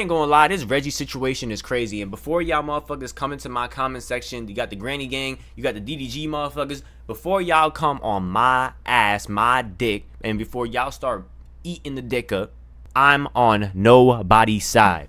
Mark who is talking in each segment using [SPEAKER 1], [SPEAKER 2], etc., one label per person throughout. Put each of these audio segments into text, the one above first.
[SPEAKER 1] I ain't gonna lie, this Reggie situation is crazy. And before y'all motherfuckers come into my comment section, you got the Granny Gang, you got the DDG motherfuckers. Before y'all come on my ass, my dick, and before y'all start eating the dick up, I'm on nobody's side.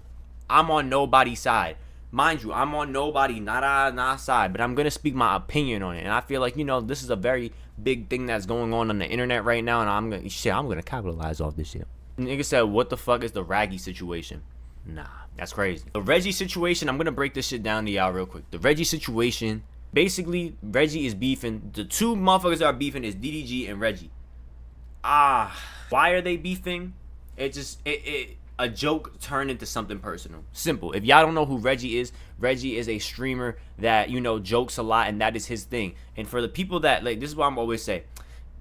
[SPEAKER 1] I'm on nobody's side. Mind you, I'm on nobody, not side, but I'm gonna speak my opinion on it. And I feel like, this is a very big thing that's going on the internet right now, and I'm gonna capitalize off this shit. Nigga said, what the fuck is the Raggy situation? Nah, that's crazy. The Reggie situation, I'm gonna break this shit down to y'all real quick. The Reggie situation, basically, Reggie is beefing. The two motherfuckers that are beefing is DDG and Reggie. Why are they beefing? A joke turned into something personal. Simple. If y'all don't know who Reggie is a streamer that, jokes a lot, and that is his thing. And for the people that, like, this is what I'm always say.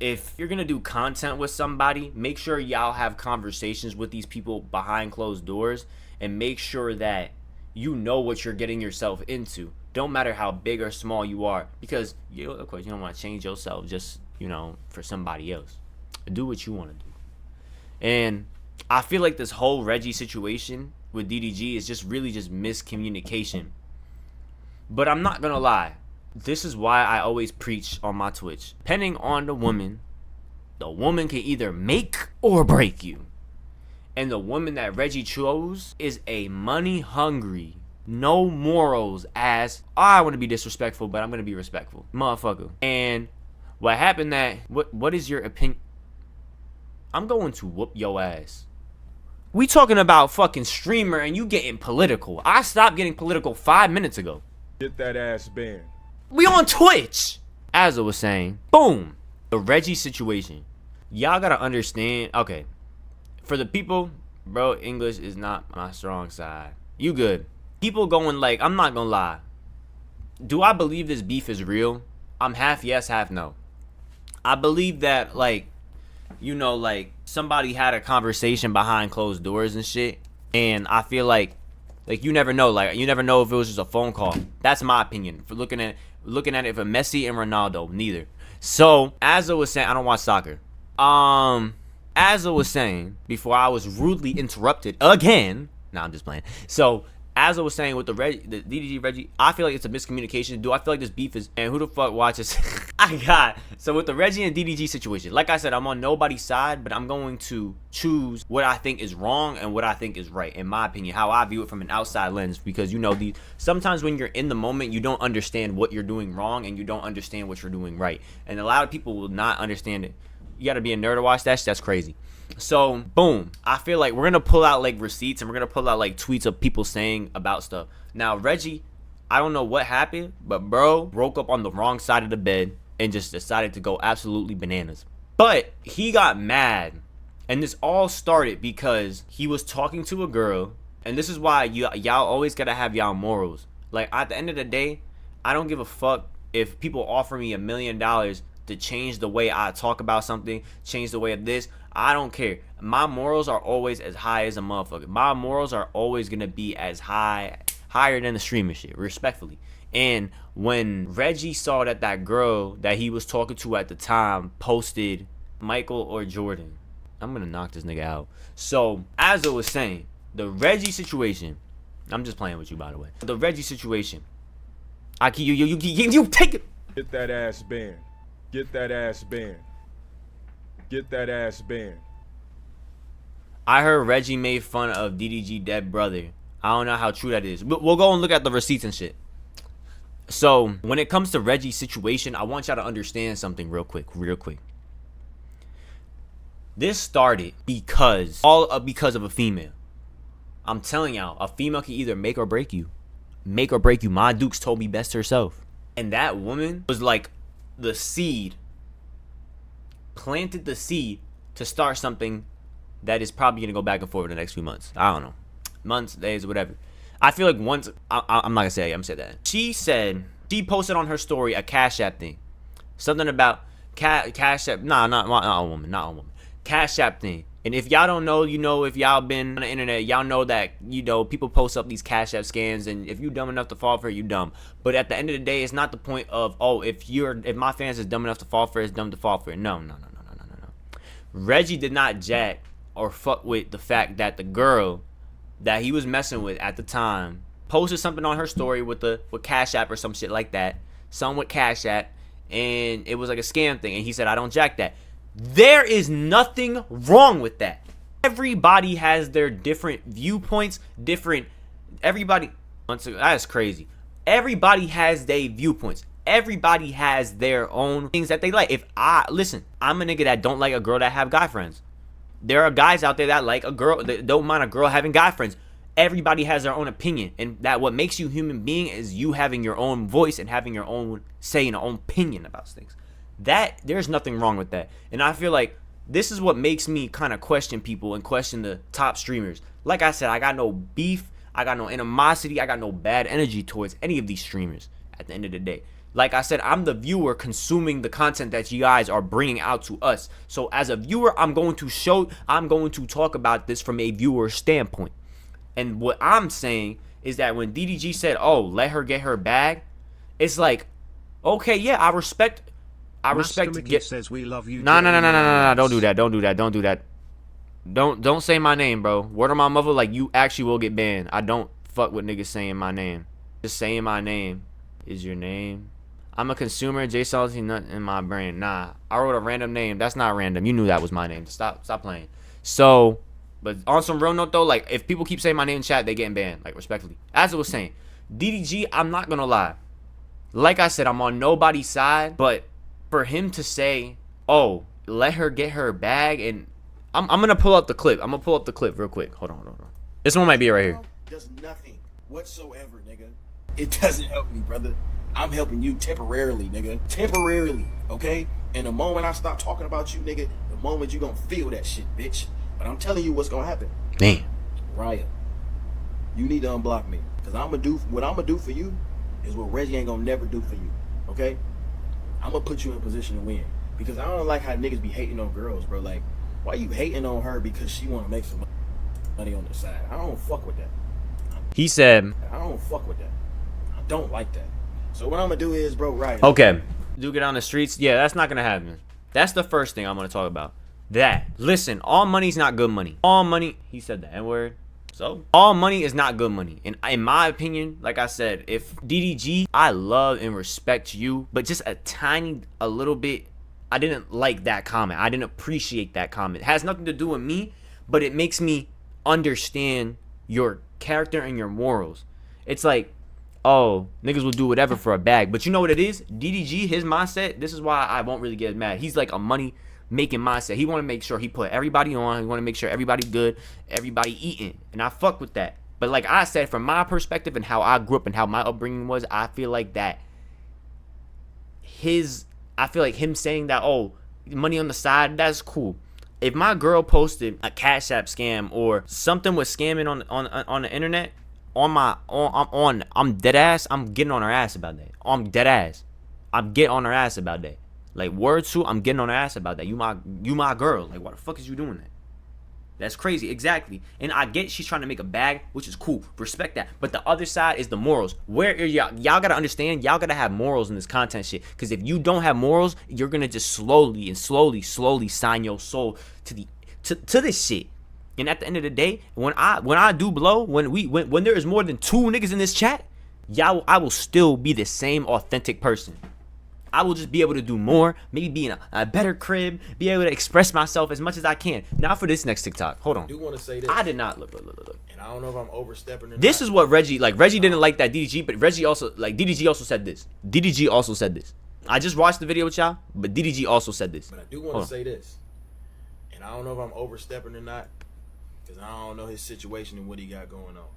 [SPEAKER 1] If you're gonna do content with somebody, make sure y'all have conversations with these people behind closed doors, and make sure that you know what you're getting yourself into. Don't matter how big or small you are, because of course you don't want to change yourself just for somebody else. Do what you want to do. And I feel like this whole Reggie situation with DDG is just really just miscommunication. But I'm not gonna lie, this is why I always preach on my Twitch. Depending on the woman can either make or break you. And the woman that Reggie chose is a money hungry, no morals ass. I want to be disrespectful, but I'm gonna be respectful, motherfucker. And what happened that what is your opinion? I'm going to whoop your ass. We talking about fucking streamer and you getting political. I stopped getting political 5 minutes ago.
[SPEAKER 2] Get that ass banned.
[SPEAKER 1] We on Twitch. As I was saying, boom. The Reggie situation. Y'all gotta understand. Okay. For the people, bro, English is not my strong side. You good. People going like, I'm not gonna lie. Do I believe this beef is real? I'm half yes, half no. I believe that, like, somebody had a conversation behind closed doors and shit. And I feel like you never know. Like, you never know if it was just a phone call. That's my opinion. For looking at it for Messi and Ronaldo, neither. So, as I was saying, I don't watch soccer. As I was saying, before I was rudely interrupted again. Nah, I'm just playing. So, as I was saying with the DDG Reggie, I feel like it's a miscommunication. Do I feel like this beef is, and who the fuck watches? So with the Reggie and DDG situation, like I said, I'm on nobody's side, but I'm going to choose what I think is wrong and what I think is right, in my opinion, how I view it from an outside lens. Because sometimes when you're in the moment, you don't understand what you're doing wrong, and you don't understand what you're doing right, and a lot of people will not understand it. You gotta be a nerd to watch that shit. That's crazy. So, boom. I feel like we're gonna pull out like receipts, and we're gonna pull out like tweets of people saying about stuff. Now, Reggie, I don't know what happened, but bro broke up on the wrong side of the bed and just decided to go absolutely bananas. But he got mad, and this all started because he was talking to a girl, and this is why y'all always gotta have y'all morals. Like, at the end of the day, I don't give a fuck if people offer me $1 million to change the way I talk about something, change the way of this. I don't care. My morals are always as high as a motherfucker. My morals are always gonna be as higher than the streamer shit, respectfully. And when Reggie saw that girl that he was talking to at the time posted Michael or Jordan, I'm gonna knock this nigga out. So, as I was saying, the Reggie situation, I'm just playing with you, by the way. The Reggie situation, you take it.
[SPEAKER 2] Get that ass banned. Get that ass banned. Get that ass banned.
[SPEAKER 1] I heard Reggie made fun of DDG dead brother. I don't know how true that is. We'll go and look at the receipts and shit. So, when it comes to Reggie's situation, I want y'all to understand something real quick. This started because of a female. I'm telling y'all, a female can either make or break you. Make or break you. Ma Dukes told me best herself. And that woman was like the seed. Planted the seed to start something that is probably gonna go back and forth in the next few months. I don't know, months, days, whatever. I feel like once I'm not gonna say it, I'm gonna say that. She said she posted on her story a Cash App thing, something about Cash App. Not a woman. Cash App thing. And if y'all don't know, if y'all been on the internet, y'all know that people post up these Cash App scans, and if you dumb enough to fall for it, you dumb. But at the end of the day, it's not the point of, oh, if my fans is dumb enough to fall for it, it's dumb to fall for it. No. Reggie did not jack or fuck with the fact that the girl that he was messing with at the time posted something on her story with Cash App or some shit like that. Something with Cash App, and it was like a scam thing, and he said, I don't jack that. There is nothing wrong with that. Everybody has their different viewpoints, everybody, that's crazy. Everybody has their viewpoints. Everybody has their own things that they like. Listen, I'm a nigga that don't like a girl that have guy friends. There are guys out there that like a girl, that don't mind a girl having guy friends. Everybody has their own opinion, and that what makes you human being is you having your own voice and having your own say and your own opinion about things. That, there's nothing wrong with that. And I feel like this is what makes me kind of question people and question the top streamers. Like I said, I got no beef, I got no animosity, I got no bad energy towards any of these streamers at the end of the day. Like I said, I'm the viewer consuming the content that you guys are bringing out to us. So as a viewer, I'm going to talk about this from a viewer standpoint. And what I'm saying is that when DDG said, oh, let her get her bag, it's like, okay, yeah, I respect to get.
[SPEAKER 3] Says we love you.
[SPEAKER 1] No, don't do that. Don't say my name, bro. Word on my mother, like, you actually will get banned. I don't fuck with niggas saying my name. Just saying my name is your name. I'm a consumer, JSalty nut in my brain. Nah, I wrote a random name. That's not random. You knew that was my name. Stop playing. So, but on some real note though, like, if people keep saying my name in chat, they getting banned. Like, respectfully. As I was saying, DDG, I'm not gonna lie. Like I said, I'm on nobody's side, but for him to say, oh, let her get her bag, and I'm gonna pull up the clip. I'm gonna pull up the clip real quick. Hold on. This one might be right here.
[SPEAKER 4] Does nothing whatsoever, nigga. It doesn't help me, brother. I'm helping you temporarily, nigga. Temporarily, okay? And the moment I stop talking about you, nigga, the moment you gonna feel that shit, bitch. But I'm telling you what's gonna happen.
[SPEAKER 1] Damn.
[SPEAKER 4] Raya, you need to unblock me. Cause what I'm gonna do for you is what Reggie ain't gonna never do for you, okay? I'm gonna put you in a position to win. Because I don't like how niggas be hating on girls, bro. Like, why you hating on her because she wanna make some money on the side? I don't fuck with that.
[SPEAKER 1] He said,
[SPEAKER 4] I don't fuck with that. I don't like that. So what I'm gonna do is, bro, right?
[SPEAKER 1] Okay, do get on the streets. Yeah, that's not gonna happen. That's the first thing I'm gonna talk about. That, listen, all money's not good money. All money, he said the N-word. So, all money is not good money. And in my opinion, like I said, if DDG, I love and respect you, but just a little bit, I didn't like that comment. I didn't appreciate that comment. It has nothing to do with me, but it makes me understand your character and your morals. It's like, oh, niggas will do whatever for a bag. But you know what it is? DDG, his mindset, this is why I won't really get mad. He's like a money-making mindset. He want to make sure he put everybody on. He want to make sure everybody good, everybody eating. And I fuck with that. But like I said, from my perspective and how I grew up and how my upbringing was, I feel like him saying that, oh, money on the side, that's cool. If my girl posted a Cash App scam or something was scamming on the internet, I'm dead ass, I'm getting on her ass about that. I'm dead ass. I'm getting on her ass about that. Like, word to, I'm getting on her ass about that. You my girl. Like, why the fuck is you doing that? That's crazy. Exactly. And I get she's trying to make a bag, which is cool. Respect that. But the other side is the morals. Where are y'all? Y'all gotta understand, y'all gotta have morals in this content shit. Because if you don't have morals, you're gonna just slowly sign your soul to this shit. And at the end of the day, when I do blow, when there is more than 2 niggas in this chat, I will still be the same authentic person. I will just be able to do more, maybe be in a better crib, be able to express myself as much as I can. Now for this next TikTok. Hold on.
[SPEAKER 4] I do want to say this.
[SPEAKER 1] I did not look.
[SPEAKER 4] And I don't know if I'm overstepping or not.
[SPEAKER 1] This is what Reggie didn't like that DDG, but Reggie also, like, DDG also said this. DDG also said this. I just watched the video with y'all, but DDG also said this.
[SPEAKER 4] But I do want to say this. And I don't know if I'm overstepping or not, because I don't know his situation and what he got going on.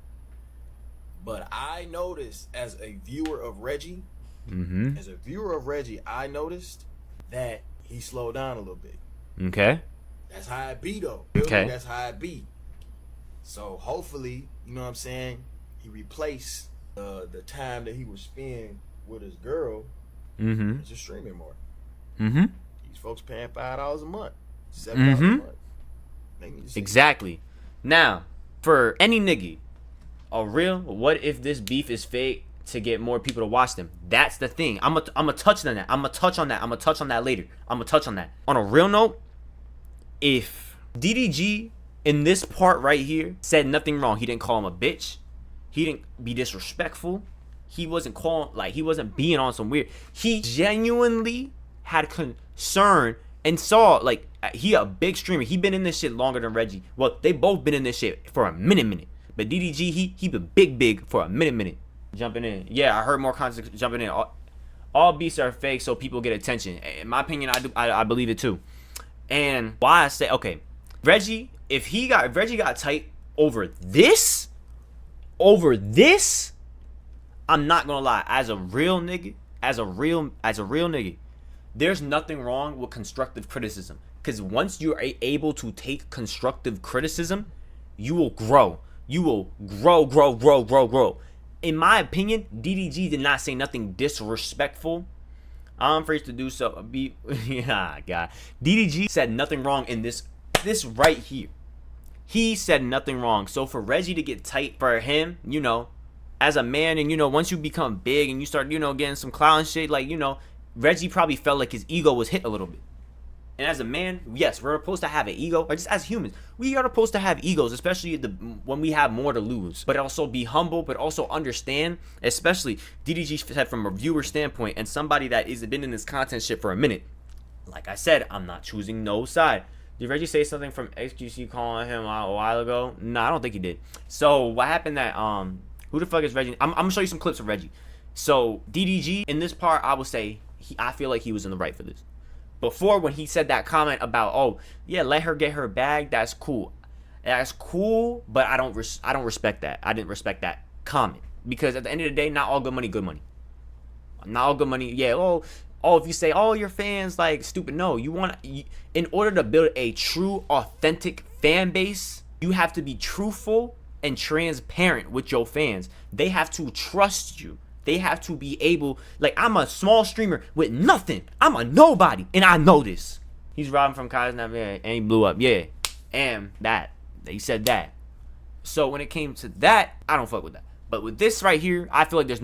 [SPEAKER 4] But I noticed as a viewer of Reggie, I noticed that he slowed down a little bit.
[SPEAKER 1] Okay.
[SPEAKER 4] That's how it be, though.
[SPEAKER 1] Okay.
[SPEAKER 4] That's how it be. So hopefully, you know what I'm saying, he replaced the time that he was spending with his girl into streaming more. These folks paying $5 a month, $7 a month. They need to see.
[SPEAKER 1] Exactly. Now, for any nigga, a real, what if this beef is fake to get more people to watch them? That's the thing. I'm gonna touch on that. I'm gonna touch on that later. I'm gonna touch on that. On a real note, if DDG in this part right here, said nothing wrong. He didn't call him a bitch. He didn't be disrespectful. He wasn't calling, like, he wasn't being on some weird. He genuinely had concern and saw, like, he a big streamer. He been in this shit longer than Reggie. Well, they both been in this shit for a minute. But DDG, he been big for a minute. Jumping in. Yeah, I heard more content jumping in. All beasts are fake so people get attention. In my opinion, I believe it too. And why I say, okay, Reggie, if Reggie got tight over this, I'm not gonna lie, as a real nigga, there's nothing wrong with constructive criticism. Because once you're able to take constructive criticism, you will grow. You will grow. In my opinion, DDG did not say nothing disrespectful. I'm afraid to do so. Yeah, God. DDG said nothing wrong in this right here. He said nothing wrong. So for Reggie to get tight for him, you know, as a man, and you know, once you become big and you start, you know, getting some clout and shit, like, you know, Reggie probably felt like his ego was hit a little bit. And as a man, yes, we're supposed to have an ego, or just as humans, we are supposed to have egos, especially when we have more to lose. But also be humble, but also understand, especially DDG said from a viewer standpoint, and somebody that has been in this content shit for a minute. Like I said, I'm not choosing no side. Did Reggie say something from XQC calling him out a while ago? No, I don't think he did. So what happened that who the fuck is Reggie? I'm gonna show you some clips of Reggie. So DDG in this part, I would say I feel like he was in the right for this. Before, when he said that comment about, oh yeah, let her get her bag, that's cool, but I don't respect that. I didn't respect that comment, because at the end of the day, not all good money, not all good money. Yeah, if you say, oh, your fans like stupid, no, in order to build a true authentic fan base, you have to be truthful and transparent with your fans. They have to trust you. They have to be able, like, I'm a small streamer with nothing. I'm a nobody, and I know this. He's robbing from Kai's and he blew up. Yeah, and that. He said that. So when it came to that, I don't fuck with that. But with this right here, I feel like I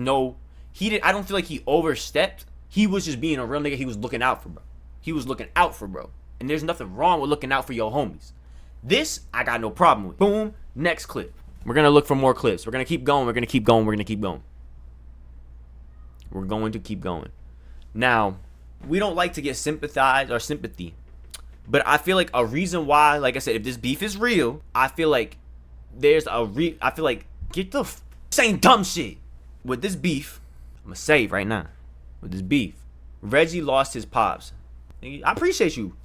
[SPEAKER 1] don't feel like he overstepped. He was just being a real nigga. He was looking out for bro. And there's nothing wrong with looking out for your homies. This, I got no problem with. Boom, next clip. We're going to look for more clips. We're going to keep going. We're going to keep going. Now, we don't like to get sympathy, but I feel like a reason why, like I said, if this beef is real, I feel like get the saying dumb shit with this beef. I'm gonna say it right now. With this beef, Reggie lost his pops. I appreciate you.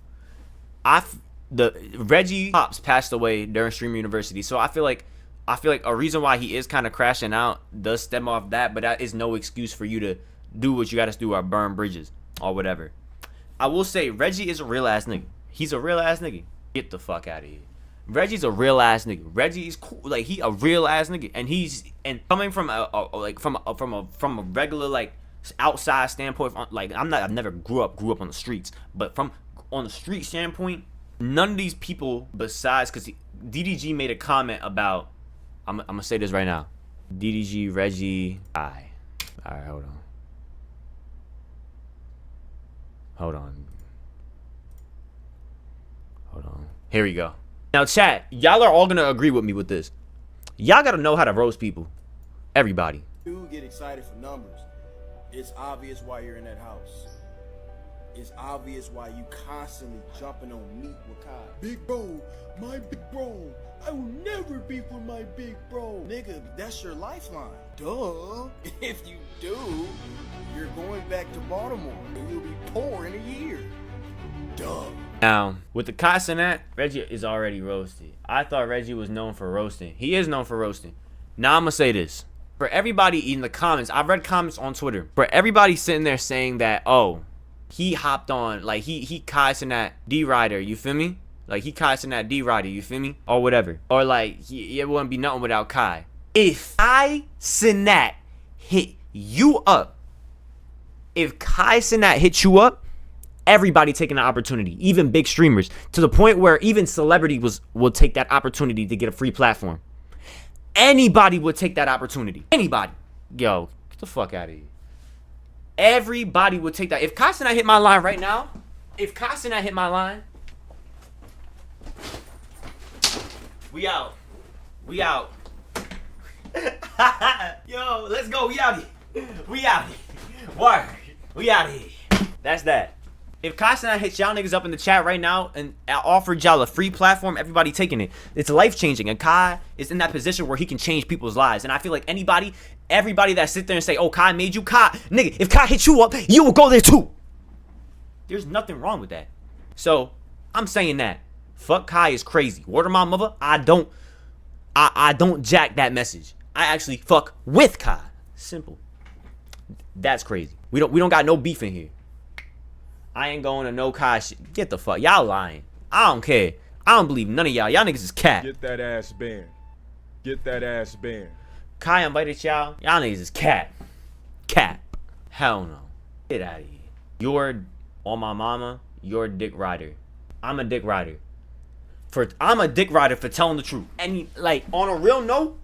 [SPEAKER 1] Reggie pops passed away during Streamer University, so I feel like a reason why he is kind of crashing out does stem off that, but that is no excuse for you to do what you got to do or burn bridges or whatever. I will say Reggie is a real ass nigga. He's a real ass nigga. Get the fuck out of here. Reggie's a real ass nigga. Reggie is cool. Like, he a real ass nigga, and coming from a regular, like, outside standpoint, like, I've never grew up on the streets, but from on the street standpoint, none of these people besides, because DDG made a comment about, I'm gonna say this right now. DDG, Reggie, alright, hold on. Here we go. Now, chat, y'all are all gonna agree with me with this. Y'all gotta know how to roast people. Everybody.
[SPEAKER 4] You get excited for numbers. It's obvious why you're in that house. It's obvious why you constantly jumping on meat with Kai. Big bro, my big bro. I will never be for my big bro. Nigga, that's your lifeline. Duh. If you do, you're going back to Baltimore and you'll be poor in a year. Duh.
[SPEAKER 1] Now, with the Kai and that, Reggie is already roasted. I thought Reggie was known for roasting. He is known for roasting. Now I'm gonna say this. For everybody in the comments, I've read comments on Twitter. For everybody sitting there saying that, oh, he hopped on, like, he Kai'd that D-Rider, you feel me? Like, he Kai'd that D-Rider, you feel me? Or whatever. Or, like, it wouldn't be nothing without Kai. If Kai Sinat hit you up, everybody taking the opportunity, even big streamers, to the point where even celebrity will take that opportunity to get a free platform. Anybody would take that opportunity. Anybody. Yo, get the fuck out of here. Everybody would take that. If Kai Sinat hit my line right now, We out. We out. Yo, let's go. We out here. We out here. Word. We out here. That's that. If Kai Cenat hits y'all niggas up in the chat right now and offered y'all a free platform, everybody taking it. It's life changing, and Kai is in that position where he can change people's lives. And I feel like everybody that sit there and say, "Oh, Kai made you," Kai, nigga, if Kai hits you up, you will go there too. There's nothing wrong with that. So I'm saying that fuck Kai is crazy. Word of my mother, I don't jack that message. I actually fuck with Kai. Simple. That's crazy. We don't got no beef in here. I ain't going to no Kai shit. Get the fuck. Y'all lying. I don't care. I don't believe none of y'all. Y'all niggas is cat.
[SPEAKER 2] Get that ass banned. Get that ass banned.
[SPEAKER 1] Kai invited y'all. Y'all niggas is cat. Cat. Hell no. Get out of here. You're, on my mama, you're a dick rider. I'm a dick rider. I'm a dick rider for telling the truth. And like, on a real note,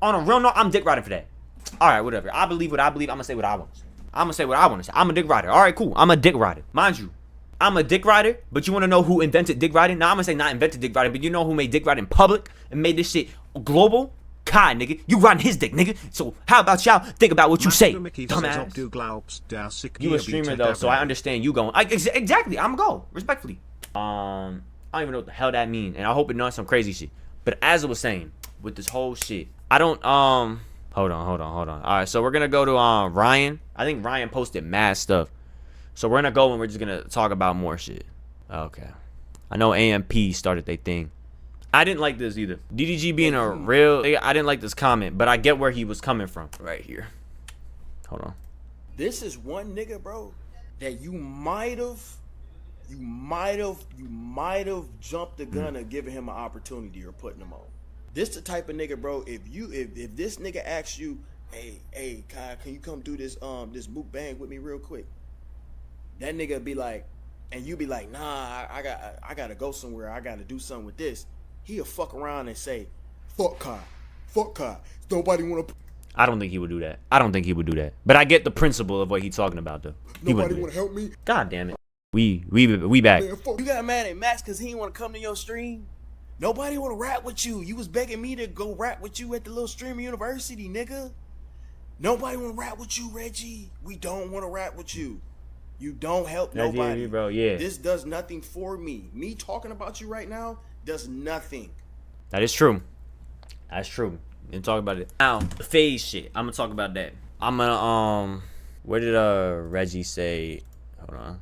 [SPEAKER 1] I'm dick riding for that. Alright, whatever. I believe what I believe. I'm gonna say what I want to say. I'm gonna say what I want to say. I'm a dick rider. Alright, cool. I'm a dick rider. Mind you, I'm a dick rider, but you want to know who invented dick riding? Now I'm gonna say not invented dick riding, but you know who made dick riding public and made this shit global? Kai, nigga. You riding his dick, nigga. So how about y'all think about what you say, dumbass? You a streamer though, so I understand you going. Exactly. I'm gonna go respectfully. I don't even know what the hell that means, and I hope it not some crazy shit. But as I was saying, with this whole shit, I don't hold on. All right, so we're gonna go to Ryan. I think Ryan posted mad stuff, so we're gonna go and we're just gonna talk about more shit. Okay, I know AMP started their thing. I didn't like this either. DDG being a real, I didn't like this comment, but I get where he was coming from. Right here. Hold on.
[SPEAKER 4] This is one nigga, bro, that you might have jumped the gun and given him an opportunity or putting him on. This the type of nigga, bro. If this nigga asks you, hey, Kai, can you come do this mukbang with me real quick? That nigga be like, and you be like, nah, I gotta go somewhere. I gotta do something with this. He'll fuck around and say, fuck Kai. Nobody wanna.
[SPEAKER 1] I don't think he would do that. But I get the principle of what he's talking about, though.
[SPEAKER 4] Nobody wanna help me.
[SPEAKER 1] God damn it. We back.
[SPEAKER 4] Man, you got mad at Max because he didn't want to come to your stream? Nobody want to rap with you. You was begging me to go rap with you at the little streamer university, nigga. Nobody want to rap with you, Reggie. We don't want to rap with you. You don't help nobody.
[SPEAKER 1] Bro, yeah.
[SPEAKER 4] This does nothing for me. Me talking about you right now does nothing.
[SPEAKER 1] That is true. That's true. And talk about it. Now, the phase shit. I'm going to talk about that. I'm going to, where did Reggie say? Hold on.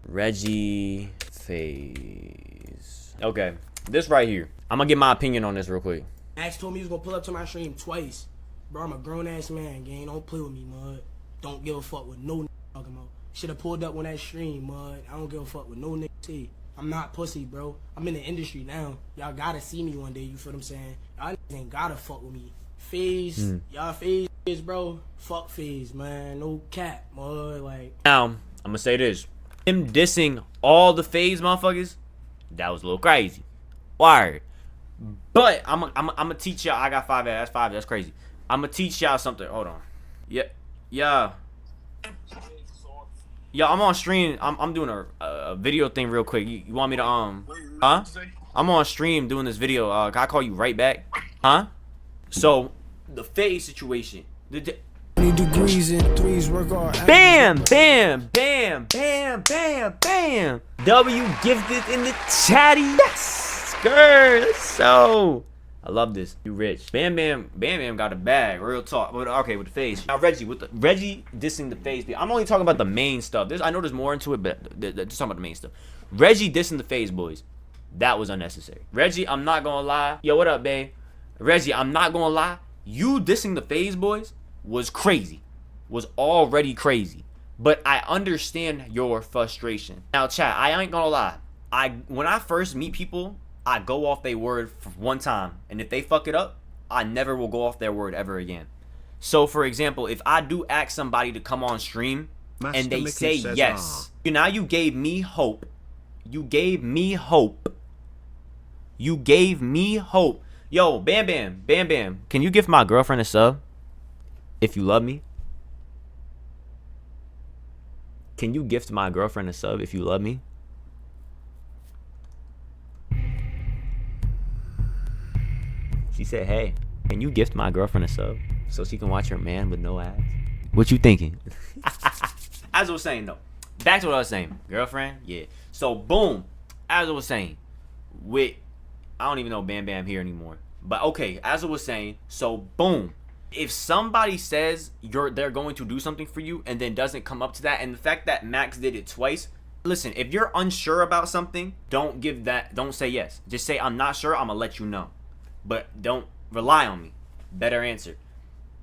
[SPEAKER 1] Reggie phase. Okay, this right here. I'm gonna get my opinion on this real quick.
[SPEAKER 3] Max told me he was gonna pull up to my stream twice. Bro, I'm a grown ass man, gang. Don't play with me, mud. Don't give a fuck with no talking about. Should have pulled up on that stream, mud. I don't give a fuck with no nigga. I'm not pussy, bro. I'm in the industry now. Y'all gotta see me one day. You feel what I'm saying? Y'all ain't gotta fuck with me. Phase, y'all phase, bro. Fuck phase, man. No cap, mud. Like
[SPEAKER 1] now, I'm gonna say this. Him dissing all the phase motherfuckers, that was a little crazy. Word. But I'm gonna teach y'all. I got 5 ass. That's crazy. I'm gonna teach y'all something. Hold on. Yeah. I'm on stream. I'm doing a video thing real quick. You want me to huh? I'm on stream doing this video. Can I call you right back? Huh? So the phase situation.
[SPEAKER 3] degrees in threes, work hard.
[SPEAKER 1] Bam. W gifted in the chatty. Yes, girl. Let's so. I love this. You rich. Bam got a bag. Real talk. Okay, with the face. Now Reggie dissing the face. I'm only talking about the main stuff. I know there's more into it, but just talking about the main stuff. Reggie dissing the face, boys. That was unnecessary. Reggie, I'm not gonna lie. Yo, what up, babe? Reggie, I'm not gonna lie. You dissing the phase, boys, was crazy. Was already crazy. But I understand your frustration. Now, chat, I ain't gonna lie. When I first meet people, I go off their word for one time. And if they fuck it up, I never will go off their word ever again. So, for example, if I do ask somebody to come on stream and they say yes, now you gave me hope. You gave me hope. Yo, Bam Bam, can you give my girlfriend a sub? If you love me. Can you gift my girlfriend a sub if you love me? She said, hey, can you gift my girlfriend a sub so she can watch her man with no ass? What you thinking? As I was saying, though, back to what I was saying. Girlfriend? Yeah. So, boom. As I was saying, I don't even know Bam Bam here anymore. But, okay, as I was saying, so, boom. If somebody says they're going to do something for you and then doesn't come up to that, and the fact that Max did it twice, listen, if you're unsure about something, don't say yes. Just say, I'm not sure, I'm going to let you know. But don't rely on me. Better answer.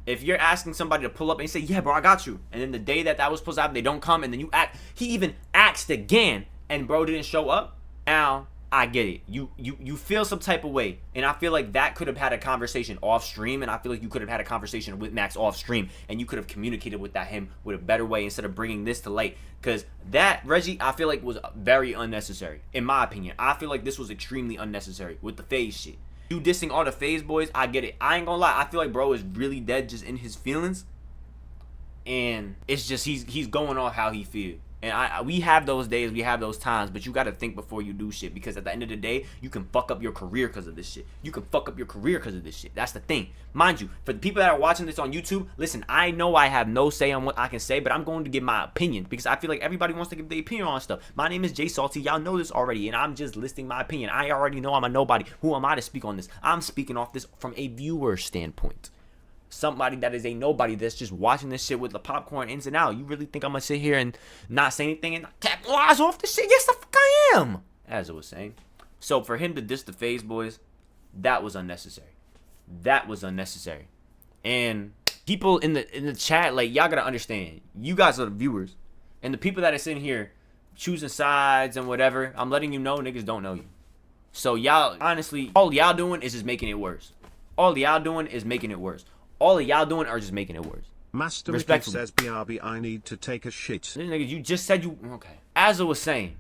[SPEAKER 1] If you're asking somebody to pull up and you say, yeah, bro, I got you. And then the day that was supposed to happen, they don't come, and then he even asked again, and bro didn't show up. Now, I get it. You feel some type of way. And I feel like that could have had a conversation off stream, and I feel like you could have had a conversation with Max off stream, and you could have communicated with him with a better way instead of bringing this to light. Because that, Reggie, I feel like was very unnecessary. In my opinion, I feel like this was extremely unnecessary with the FaZe shit. You dissing all the FaZe boys, I get it. I ain't gonna lie, I feel like bro is really dead just in his feelings. And it's just he's going off how he feel. And we have those days, we have those times, but you gotta think before you do shit, because at the end of the day, you can fuck up your career because of this shit. You can fuck up your career because of this shit. That's the thing. Mind you, for the people that are watching this on YouTube, listen, I know I have no say on what I can say, but I'm going to give my opinion because I feel like everybody wants to give their opinion on stuff. My name is JSalty. Y'all know this already, and I'm just listing my opinion. I already know I'm a nobody. Who am I to speak on this? I'm speaking off this from a viewer standpoint. Somebody that is a nobody that's just watching this shit with the popcorn ins and out. You really think I'm gonna sit here and not say anything and capitalize off this shit? Yes, the fuck I am. As I was saying. So for him to diss the FaZe boys, that was unnecessary. That was unnecessary. And people in the chat, like, y'all gotta understand. You guys are the viewers. And the people that are sitting here choosing sides and whatever, I'm letting you know niggas don't know you. So y'all, honestly, all y'all doing is just making it worse. All y'all doing is making it worse. All of y'all doing are just making it worse.
[SPEAKER 5] Master Mickey says, BRB, I need to take a shit.
[SPEAKER 1] This nigga, you just said you... Okay. As I was saying.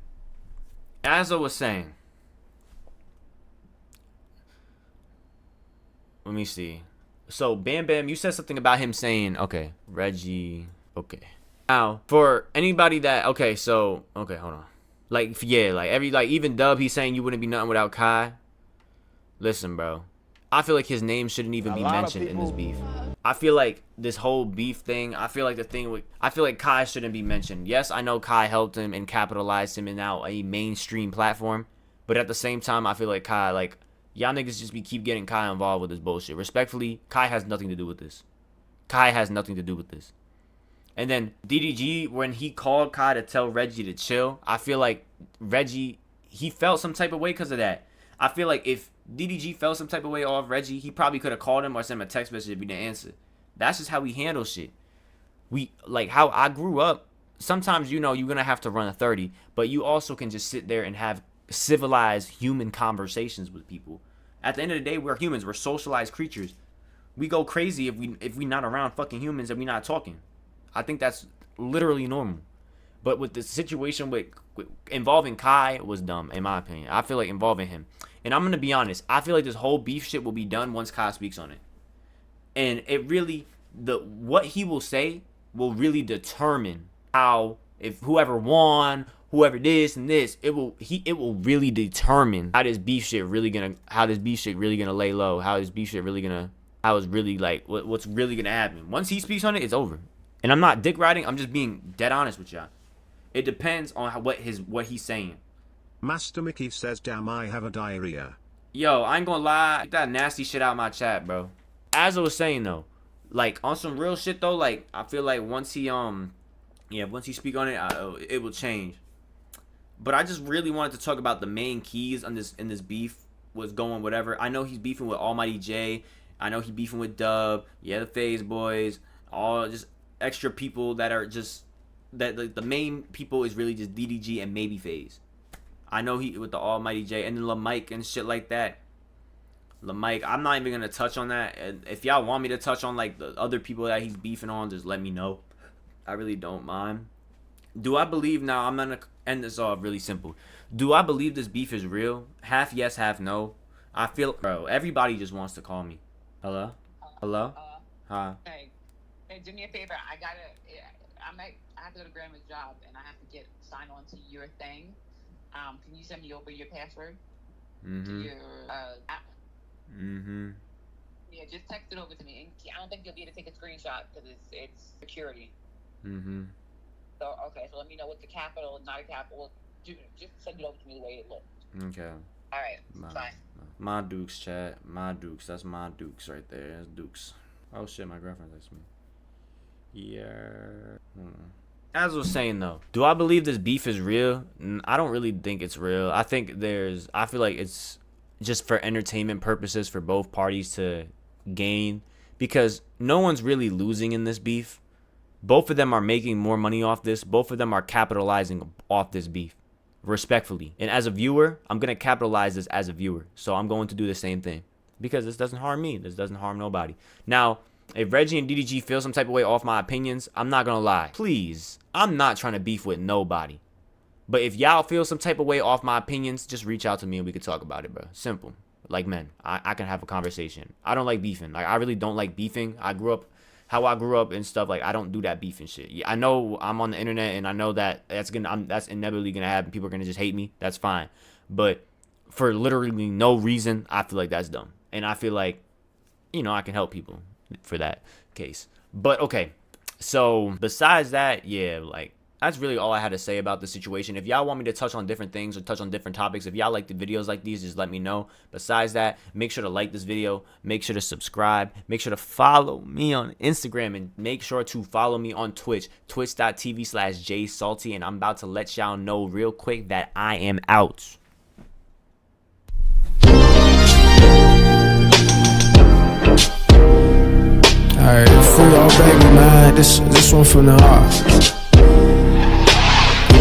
[SPEAKER 1] Let me see. So, Bam Bam, you said something about him saying... Okay. Reggie... Okay. Now, for anybody that... Okay, so... Okay, hold on. Like, yeah, like, even Dub, he's saying you wouldn't be nothing without Kai. Listen, bro. I feel like his name shouldn't even be mentioned in this beef. I feel like this whole beef thing, I feel like Kai shouldn't be mentioned. Yes, I know Kai helped him and capitalized him in now a mainstream platform. But at the same time, I feel like Kai, like, y'all niggas just keep getting Kai involved with this bullshit. Respectfully, Kai has nothing to do with this. And then DDG, when he called Kai to tell Reggie to chill, I feel like Reggie, he felt some type of way because of that. I feel like if DDG felt some type of way off Reggie, he probably could have called him or sent him a text message if he didn't answer. That's just how we handle shit. Like how I grew up, sometimes, you know, you're going to have to run a 30, but you also can just sit there and have civilized human conversations with people. At the end of the day, we're humans. We're socialized creatures. We go crazy if we not around fucking humans and we not talking. I think that's literally normal. But with the situation with involving Kai was dumb, in my opinion. I feel like involving him. And I'm going to be honest. I feel like this whole beef shit will be done once Kai speaks on it. And it really, what he will say will really determine how, if whoever won, whoever this and this, it will really determine how this beef shit really gonna lay low, how it's really like, what's really gonna happen. Once he speaks on it, it's over. And I'm not dick riding, I'm just being dead honest with y'all. It depends on what he's saying.
[SPEAKER 5] Master Mickey says, damn, I have a diarrhea.
[SPEAKER 1] Yo, I ain't gonna lie, get that nasty shit out of my chat, bro. As I was saying though, like on some real shit though, like I feel like once he speak on it, it will change. But I just really wanted to talk about the main keys in this beef was going whatever. I know he's beefing with Almighty J. I know he beefing with Dub. Yeah, the FaZe boys, all just extra people that are just that like, the main people is really just DDG and maybe FaZe. I know he with the Almighty J and then LaMike and shit like that. LaMike, I'm not even gonna touch on that. And if y'all want me to touch on like the other people that he's beefing on, just let me know. I really don't mind. Do I believe now? I'm gonna end this off really simple. Do I believe this beef is real? Half yes, half no. I feel, bro. Everybody just wants to call me. Hello, hello, hi.
[SPEAKER 6] Hey, do me a favor. I have to go to Grandma's job and I have to get signed on to your thing. Can you send me over your password to your app? Yeah, just text it over to me. And I don't think you'll be able to take a screenshot because it's security.
[SPEAKER 1] Mm-hmm.
[SPEAKER 6] So okay, so let me know what's a capital, not a capital. Just send it over to me the way it looks.
[SPEAKER 1] Okay.
[SPEAKER 6] All right. Bye.
[SPEAKER 1] My Dukes, chat. My Dukes. That's my Dukes right there. That's Dukes. Oh shit, my girlfriend texted me. Yeah. As I was saying though, do I believe this beef is real? I don't really think it's real. I feel like it's just for entertainment purposes for both parties to gain, because no one's really losing in this beef. Both of them are making more money off this. Both of them are capitalizing off this beef, respectfully. And as a viewer, I'm going to capitalize this as a viewer. So I'm going to do the same thing because this doesn't harm me. This doesn't harm nobody. Now, if Reggie and DDG feel some type of way off my opinions, I'm not going to lie. Please, I'm not trying to beef with nobody. But if y'all feel some type of way off my opinions, just reach out to me and we can talk about it, bro. Simple. Like men, I can have a conversation. I don't like beefing. Like, I really don't like beefing. How I grew up and stuff, like, I don't do that beefing shit. I know I'm on the internet and I know that that's inevitably gonna happen. People are gonna just hate me. That's fine. But for literally no reason, I feel like that's dumb. And I feel like, I can help people for that case. But okay, so besides that, yeah, like, that's really all I had to say about the situation. If y'all want me to touch on different things or touch on different topics, if y'all like the videos like these, just let me know. Besides that, make sure to like this video. Make sure to subscribe. Make sure to follow me on Instagram. And make sure to follow me on Twitch. Twitch.tv/JSalty. And I'm about to let y'all know real quick that I am out.
[SPEAKER 7] Alright, free all baby, man. This one from the heart.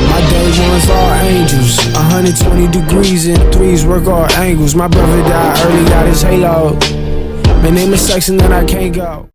[SPEAKER 7] My day ones all angels, 120 degrees and threes work all angles. My brother died early, got his halo. My name is sex and then I can't go.